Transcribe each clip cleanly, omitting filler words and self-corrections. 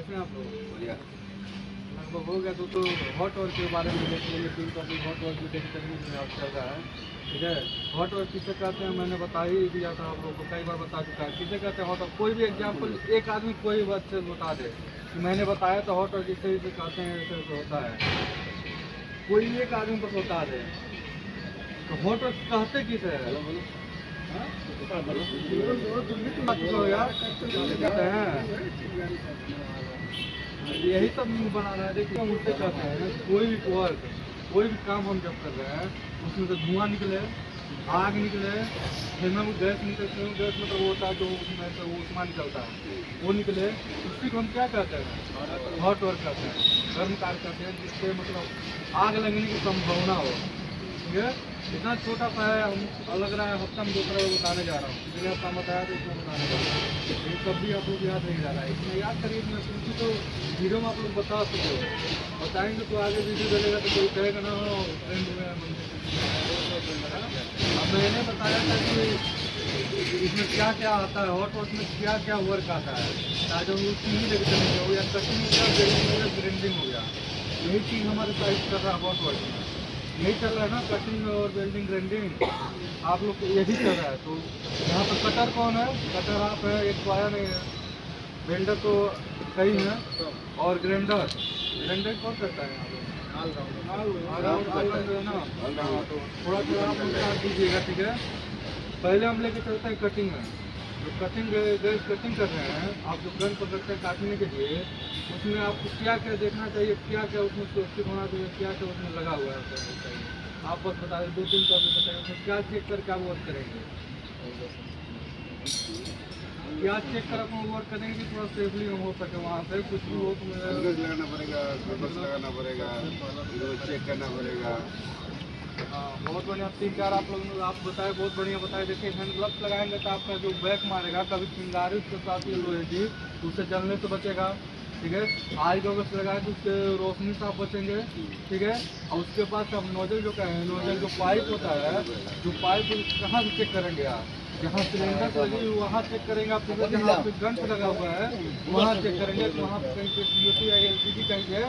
कैसे हैं आप लोग? बढ़िया। लगभग हो गया तो हॉट वर्क के बारे में देख लेंगे। 3 टॉपिक हॉट वर्क में में आप चल रहा है, ठीक है। हॉट वर्क किसे कहते हैं मैंने बता ही दिया था आप लोगों को, कई बार बता चुका है किसे कहते हैं हॉट वर्क। कोई भी एग्जाम्पल एक आदमी कोई भी अच्छे से बता दे कि मैंने बताया तो हॉट वर्क इसे इसे कहते हैं, ऐसे ऐसे होता है। कोई भी एक आदमी को बता दे तो हॉट वर्क कहते किसे है? हाँ? यार कहते हैं यही सब बना रहा है। देखिए हम उससे कहते हैं कोई भी वर्क, कोई भी काम हम जब कर रहे हैं उसमें से धुआं निकले, आग निकले, खेमे में गैस निकलते हैं, गैस मतलब वो होता है जो उसमें से वो उष्मा निकलता है, वो निकले, उसी को हम क्या कहते हैं? हॉट वर्क कहते हैं, गर्म कार्य कहते हैं, जिससे मतलब आग लगने की संभावना हो। ठीक है, इतना छोटा सा है, हम लग रहा है हफ्ता में दूसरा बताने जा रहा हूँ, पिछले हफ्ता बताया तो इसमें बताने जा रहा हूँ। ये सब भी आप लोग याद नहीं जा रहा है, इसमें याद करिए मैं क्योंकि तो वीडियो में आप लोग बता सकते हो, बताएंगे तो आगे वीडियो डलेगा तो कोई कहेगा ना हो ट्रेंड में अब मैंने बताया था कि इसमें क्या क्या आता है, हॉट वर्क में क्या क्या वर्क आता है, ताकि हम लोग चीनी लेकर चलेंगे हो या कटिंग हो गया, ग्रेडिंग हो गया, ग्राइंडिंग हो गया, यही चीज़ हमारे साइड कर रहा है हॉट वर्क में। यही चल रहा है ना, कटिंग और वेल्डिंग ग्राइंडिंग आप लोग को यही चल रहा है। तो यहाँ पर कटर कौन है? कटर आप है, एक तो आया नहीं है, वेल्डर तो कई हैं, और ग्राइंडर कौन करता है यहाँ पे? तो थोड़ा थोड़ा आप लोग साथ दीजिएगा, ठीक है। पहले हम लेके चलते हैं कटिंग में। जो कटिंग गैस कटिंग कर रहे हैं आप, जो गन पकड़ते हैं काटने के लिए, उसमें आपको क्या क्या देखना चाहिए, क्या क्या उसमें सुरक्षित होना चाहिए, क्या क्या उसमें लगा हुआ है, आप बस बता दें। 2-3 टॉपिक बताइए उसमें क्या चेक करके आप वर्क करेंगे, क्या चेक कर अपना वर्क करेंगे कि थोड़ा सेफली हो सके, वहाँ से कुछ भी हो तो लगाना पड़ेगा, लगाना पड़ेगा, चेक करना पड़ेगा। हाँ बहुत बढ़िया, 3-4 आप लोग आप बताए, बहुत बढ़िया बताए। देखिए हैंड ग्लव्स लगाएंगे तो आपका जो बैक मारेगा, कभी चिंगारी उसके साथ ये लोहे की, उससे जलने से बचेगा, ठीक है। आई गॉगल्स लगाए तो उससे रोशनी से आप बचेंगे, ठीक है। और उसके बाद अब नोजल जो कहें, नोजल जो पाइप होता है, जो पाइप कहाँ से चेक करेंगे आप? जहाँ सिलेंडर लगी वहाँ चेक करेंगे आप, जहाँ पे गन लगा हुआ है वहाँ चेक करेंगे, वहाँ पर कहीं पे CO2 या LPG कहीं पे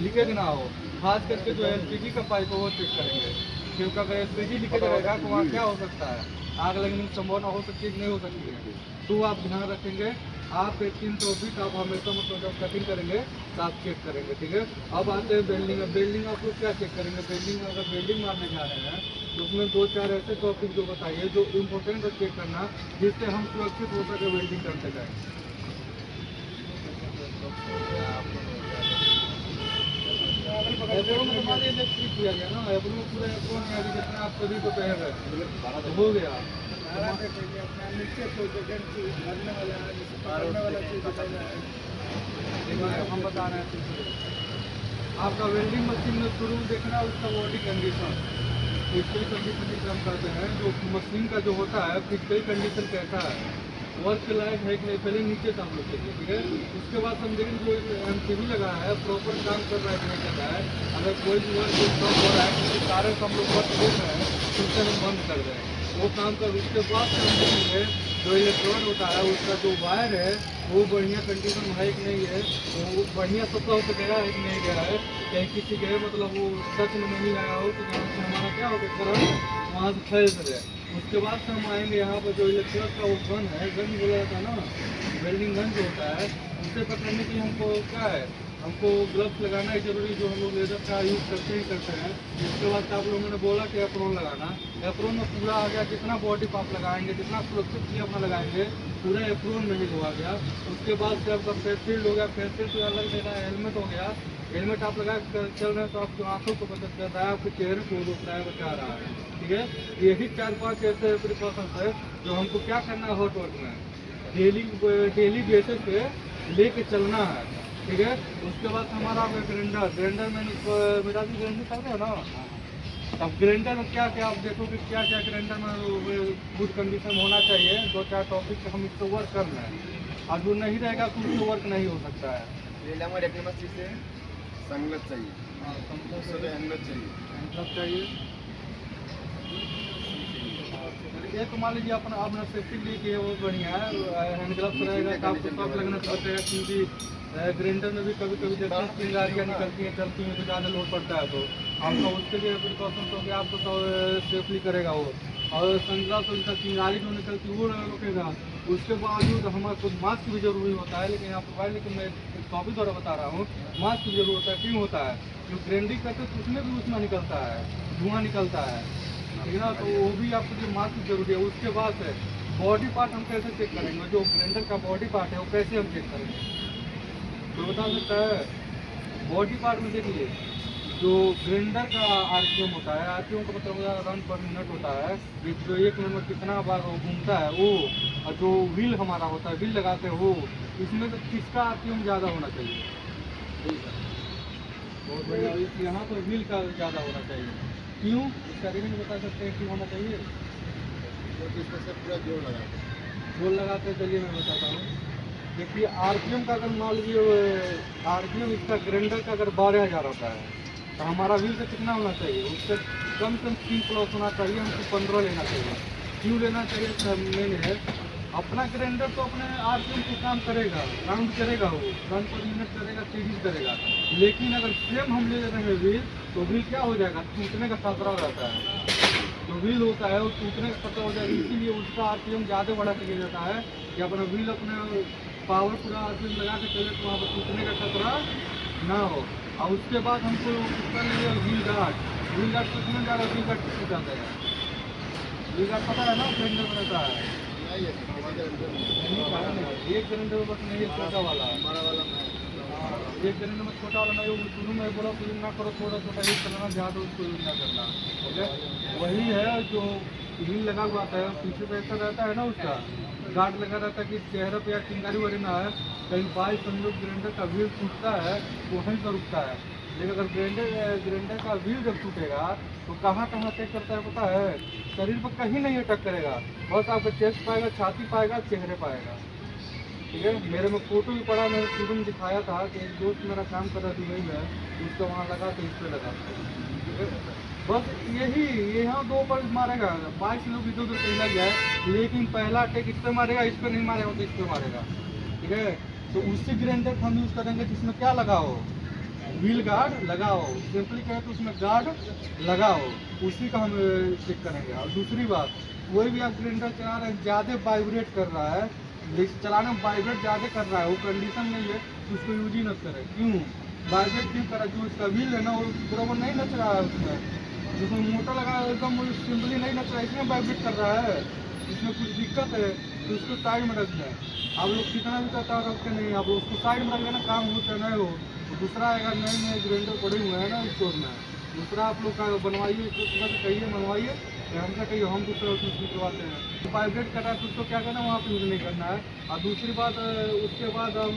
लीकेज ना हो। खास करके जो LPG का पाइप है वो चेक करेंगे, क्योंकि अगर LPG लीकेज रहेगा तो वहाँ क्या हो सकता है? आग लगने की संभावना हो सकती है कि नहीं हो सकती है, तो आप ध्यान रखेंगे। आप 3 टॉपिक आप हमेशा मतलब जब कटिंग करेंगे तो आप चेक करेंगे, ठीक है। अब आते हैं बेल्डिंग में। बेल्डिंग आप लोग क्या चेक करेंगे? बेल्डिंग में अगर बेल्डिंग मारने जा रहे हैं तो उसमें 2-4 ऐसे टॉपिक जो बताइए जो इम्पोर्टेंट है चेक करना, जिससे हम सुरक्षित हो सके वेल्डिंग करते जाए। एप्रोन में हमारे इलेक्ट्रिक किया गया ना, एप्रोन में पूरा एप्रोन है जितना आप सभी को पहन रहे तो हो गया। हम बता रहे हैं आपका वेल्डिंग मशीन में शुरू देखना उसका बॉडी कंडीशन, फिजिकल कंडीशन जिसे हम कहते हैं, जो मशीन का जो होता है फिजिकल कंडीशन कैसा है, वर्क के लायक है कि नहीं, पहले नीचे से हम लोग देखिए, ठीक है। उसके बाद समझेंगे जो MCB लगा है प्रॉपर काम कर रहा है कि नहीं कर रहा है। अगर कोई भी वर्क स्टॉप हो रहा है किसी कारण से हम लोग वर्क देख रहे हैं तो उसे हम बंद कर दें, वो काम कर। उसके बाद हम देखेंगे जो इलेक्ट्रॉन होता है उसका जो वायर है वो बढ़िया कंडीशन में है कि नहीं है, वो बढ़िया सप्लाई से गया है कि नहीं गया है, कहीं किसी के मतलब वो सच में नहीं आया हो तो जहाँ से हमारा क्या होगा करंट वहाँ से फैल सके। उसके बाद से हम आएंगे यहाँ पर जो इलेक्ट्रिक का वो गन है, गन बोला जाता है ना, वेल्डिंग गन जो होता है, उसे पकड़ने के लिए हमको क्या है, हमको ग्लव्स लगाना है जरूरी, जो हम लोग लेदर का यूज़ करते ही करते हैं। उसके बाद आप लोगों ने बोला कि एप्रोन लगाना, एप्रोन में पूरा आ गया, जितना बॉडी पार्ट लगाएंगे, जितना सुरक्षित लिए अपना लगाएंगे पूरा एप्रोन में ही हुआ गया। उसके बाद से आपका फेस शील्ड हो गया, फेस शील्ड तो अलग देना है, हेलमेट हो गया, हेलमेट आप लगा चल रहे हैं तो आपकी आंखों को बचत कर रहा है, आपके चेहरे को रोक रहा है, बचा रहा है, ठीक है। यही 4-5 ऐसे प्रिकॉशंस है जो हमको क्या करना है हॉट वर्क में, डेली बेसिस पे लेके चलना है, ठीक है। उसके बाद हमारा ग्राइंडर में मेरा भी ग्राइंडर कर रहे हो ना, अब ग्राइंडर में क्या क्या आप देखोगे, क्या क्या ग्राइंडर में गुड कंडीशन होना चाहिए। 2-4 टॉपिक हम इसको वर्क कर रहे हैं, और जो नहीं रहेगा तो उसको वर्क नहीं हो सकता है। संगत चाहिए, हाँ, हेलमेट चाहिए, चाहिए। एक मान लीजिए अपना सेफ्टी के लिए कि वो बढ़िया है, हैंड ग्लव्स रहेगा तो आपको सब लगना तो बचेगा, क्योंकि ग्राइंडर में भी कभी कभी देखते हैं चिंगारियाँ निकलती हैं, चलती हैं तो ज़्यादा लोड पड़ता है, तो आपका उसके लिए प्रिकॉशन हो गया, आपको तो सेफली करेगा वो। और सनग्लास उनका चिंगारी जो निकलती है वो रोकेगा। उसके बावजूद हमारे को मास्क भी जरूरी होता है, लेकिन यहाँ पर लेकिन मैं टॉपिक द्वारा बता रहा हूँ, मास्क भी जरूरी होता है। क्यों होता है? जो ग्राइंडिंग करते हैं उसमें भी उसमें निकलता है, धुआं निकलता है, ठीक है ना, तो वो भी आपको जो मास्क जरूरी है। उसके बाद है बॉडी पार्ट हम कैसे चेक करेंगे, जो ग्राइंडर का बॉडी पार्ट है वो कैसे हम चेक करेंगे, तो बता सकता है? बॉडी पार्ट में देखिए, जो ग्राइंडर का आरपीएम होता है, आरपीएम का मतलब होता है रन पर मिनट होता है, ये जो एक मिनट में कितना बार वो घूमता है वो, और जो व्हील हमारा होता है, व्हील लगाते हैं वो, इसमें तो किसका आरपीएम ज़्यादा होना चाहिए? बहुत बढ़िया, यहाँ तो व्हील का ज़्यादा होना चाहिए। क्यों? इसका रीजन बता सकते हैं क्यों होना चाहिए? क्योंकि इसमें से पूरा जोर लगा जोर लगाते हैं, चलिए मैं बताता हूँ। देखिए आरपीएम का अगर मान लीजिए आरपीएम इसका ग्राइंडर का अगर 12,000 होता है, तो हमारा व्हील का कितना होना चाहिए? उससे कम से कम 3+ होना चाहिए, हमको 15 लेना चाहिए। क्यों लेना चाहिए? मैंने है अपना ग्राइंडर तो अपने आरपीएम को काम करेगा, राउंड करेगा, वो रन पर मिनट करेगा, सीरीज करेगा, लेकिन अगर सेम हम ले रहे हैं व्हील, तो व्हील क्या हो जाएगा? टूटने का खतरा रहता है। जो व्हील होता है वो टूटने का खतरा हो जाएगा, इसीलिए उसका आरपीएम ज़्यादा बढ़ा के जाता है कि अपना व्हील अपने पावर पूरा आरपीएम लगा के चले, तो वहाँ पर टूटने का खतरा ना हो। और उसके बाद हमको उसका लिए व्हील गार्ड तो कितना ज़्यादा व्हील गार्ड कितना जाता है? व्हील गार्ड पता है ना, ग्राइंडर में रहता है, नहीं है, हमारे अंदर नहीं पाया नहीं, एक ग्राइंडर में बस नहीं है, छोटा वाला। हमारा वाला में हाँ, एक ग्राइंडर में छोटा वाला नहीं, वो शुरू में बोला तो यूज ना करो, थोड़ा छोटा यूज करना, ज़्यादा उसको यूज ना करना, ओके। वही है जो व्हील लगा हुआ आता है, पीछे पे ऐसा रहता है ना, उसका गार्ड लगा रहता है कि चेहरे पे या चिंगारी वाली ना है, कहीं बाई संयोग ग्राइंडर का व्हील टूटता है तो वहीं पर रुकता है। लेकिन अगर ग्राइंडर का व्हील जब टूटेगा तो कहाँ कहाँ अटैक करता है पता है? शरीर पर कहीं नहीं अटैक करेगा, बस आपका चेस्ट पाएगा, छाती पाएगा, चेहरे पाएगा, ठीक है। मेरे में फोटो भी पड़ा, मैंने शुरू में दिखाया था कि एक दोस्त मेरा काम कर रहा दुबई में, उसका वहाँ लगा तो इस पर लगा, ठीक है। बस यही यहाँ 2 पर मारेगा, 22 लोग इधर उधर कहीं लग जाए, लेकिन पहला अटैक इस पर मारेगा, इस पर नहीं मारेगा तो इस पर मारेगा, ठीक है। तो उसी ग्राइंडर को हम यूज़ करेंगे जिसमें क्या लगाओ? व्हील गार्ड लगाओ, सिंपली कहें तो उसमें गार्ड लगाओ, उसी का हम चेक करेंगे। और दूसरी बात, कोई भी आप ग्राइंडर चला रहे हैं, ज़्यादा वाइब्रेट कर रहा है, चलाने में वाइब्रेट ज़्यादा कर रहा है, वो कंडीशन नहीं है तो उसको यूज ही न करें। क्यों वाइब्रेट क्यों करा? जो उसका व्हील है ना वो बराबर नहीं नच रहा है, उसमें जिसमें मोटर लगा है एकदम सिंपली नहीं नच रहा है, इसमें वाइब्रेट कर रहा है, इसमें कुछ दिक्कत है, तो उसको साइड में रख दें। आप लोग कितना भी कहता रखते नहीं, आप उसको साइड में रख देना, काम हो चाहे नहीं हो। तो दूसरा अगर नए नए ग्राइंडर पड़े हुए हैं ना स्टोर में, दूसरा आप लोग का बनवाइए, उसको कहिए मनवाइए, हमसे कहिए, हम दूसरा उसमें करवाते हैं। तो वाइब्रेट कर रहा है तो उसको क्या करना है, वहाँ पर यूज नहीं करना है। और दूसरी बात, उसके बाद हम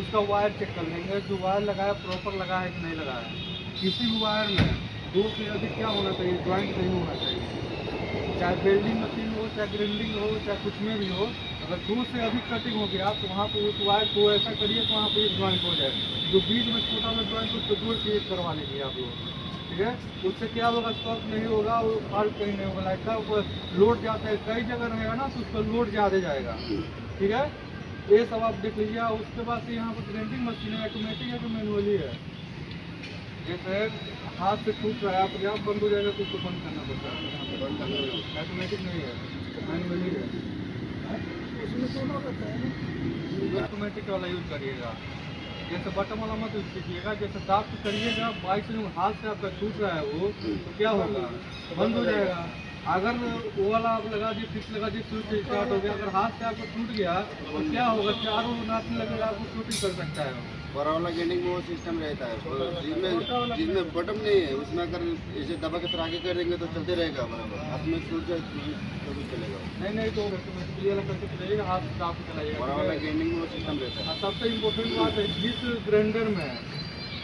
उसका वायर चेक कर लेंगे, जो वायर लगाया प्रॉपर लगा है कि नहीं लगा है। किसी भी वायर में 2 से अधिक क्या होना चाहिए? ज्वाइंट नहीं होना चाहिए, चाहे वेल्डिंग मशीन हो, चाहे ग्राइंडिंग हो, चाहे कुछ में भी हो। अगर 2 से अधिक कटिंग हो गया तो वहाँ पर उस वायर को ऐसा करिए कि वहाँ पर एक ज्वाइंट हो जाए, जो बीच में छोटा सा ज्वाइंट उसको जोड़ के एक करवा लीजिए आप लोग, ठीक है। उससे क्या होगा? स्टॉक नहीं होगा, वो फॉल्ट कहीं नहीं होगा, लाइट का लोड जाता है, कई जगह रहेगा ना तो उसका लोड ज़्यादा जाएगा, ठीक है। ये सब आप देख लीजिए। उसके बाद से यहाँ पर ग्राइंडिंग मशीन है, ऑटोमेटिक है कि मैनुअली है? जैसे हाथ से छूट रहा है, आप यहाँ बंद हो जाएगा तो उसको बंद करना पड़ता है, ऑटोमेटिक नहीं है, मैनुअली है। ऑटोमेटिक वाला यूज करिएगा, जैसे बटन वाला मत यूज कीजिएगा। जैसे दाब करिएगा, 22 में हाथ से आपका छूट रहा है वो, तो क्या होगा? बंद हो जाएगा। अगर वो वाला आप लगा दिए, फिक्स लगा दिए, स्विच स्टार्ट हो गया। अगर हाथ से आपको टूट गया तो क्या होगा? चारों नाचने लगेगा, आपको शूटिंग कर सकता है। बड़ा वाला ग्राइंडिंग में वो सिस्टम रहता है, जिसमें बटन नहीं है, उसमें अगर ऐसे दबा के आगे कर देंगे तो चलते रहेगा बराबर, हाथ में सूट है तो भी चलेगा। नहीं तो ऑटोमेटिकली वाला करके चलाइएगा, हाथ से आप चलाइएगा। बड़ा वाला ग्राइंडिंग में वो सिस्टम रहता है। सबसे इम्पोर्टेंट बात है, जिस ग्राइंडर में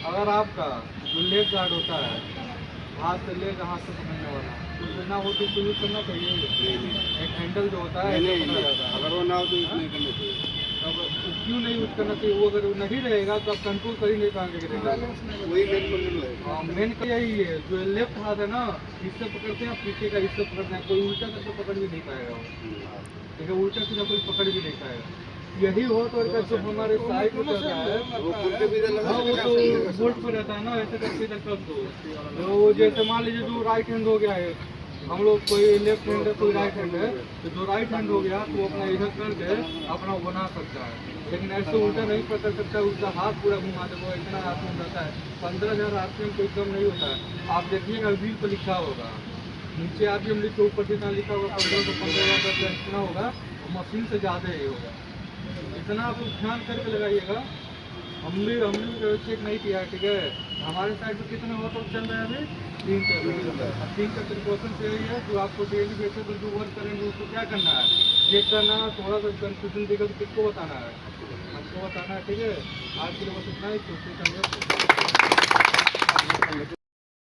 अगर आपका जो लेग गार्ड होता है, हाथ से लेग, हाथ से पकड़ने वाला, तो ना हो तो यूज करना चाहिए। एक हैंडल जो होता है, नहीं, अगर वो ना हो तो यूज नहीं करना चाहिए। अब क्यों नहीं यूज करना चाहिए? वो अगर नहीं रहेगा तो आप कंट्रोल कर ही नहीं पाएंगे गिरेगा। वही मेन मंजिल है। मेन का यही है, जो लेफ्ट हाथ है ना इससे पकड़ते हैं, पीछे का इससे पकड़ते हैं, कोई उल्टा करके पकड़ भी नहीं पाएगा वो, ठीक है, उल्टा सीधा कोई पकड़ भी नहीं पाएगा। यही हो तो जो हमारे साइड में रहता है वो खुल के भी इधर लगा हाँ, वो तो बोल्ट पर रहता है ना, ऐसे करके इधर कर दो। तो जैसे मान लीजिए जो राइट हैंड हो गया है, हम लोग कोई लेफ्ट हैंड है कोई राइट हैंड है, तो जो राइट हैंड हो गया तो वो अपना इधर करके अपना वो बना सकता है, लेकिन ऐसे उल्टा नहीं पकड़ सकता, उसका हाथ पूरा घुमा दे, वो इतना आरपीएम रहता है, 15,000 आरपीएम कोई कम नहीं होता है। आप देखिएगा व्हील पर लिखा होगा, नीचे आरपीएम लिखा, ऊपर जितना लिखा होगा 15,000 का इतना होगा, मशीन से ज़्यादा ही होगा। इतना आप लोग ध्यान करके लगाइएगा। हमने चेक नहीं किया है, ठीक है, हमारे साइड में कितने ऑटो चल रहे हैं अभी? 3 चल रहे हैं। 3 का प्रिकॉशन यही है, जो आपको डेली बेसिस पर जो वर्क करेंगे उसको क्या करना है, चेक करना है। थोड़ा सा कंफ्यूजन देगा तो किसको बताना है? हमको बताना है, ठीक है। आज के लिए बस इतना ही,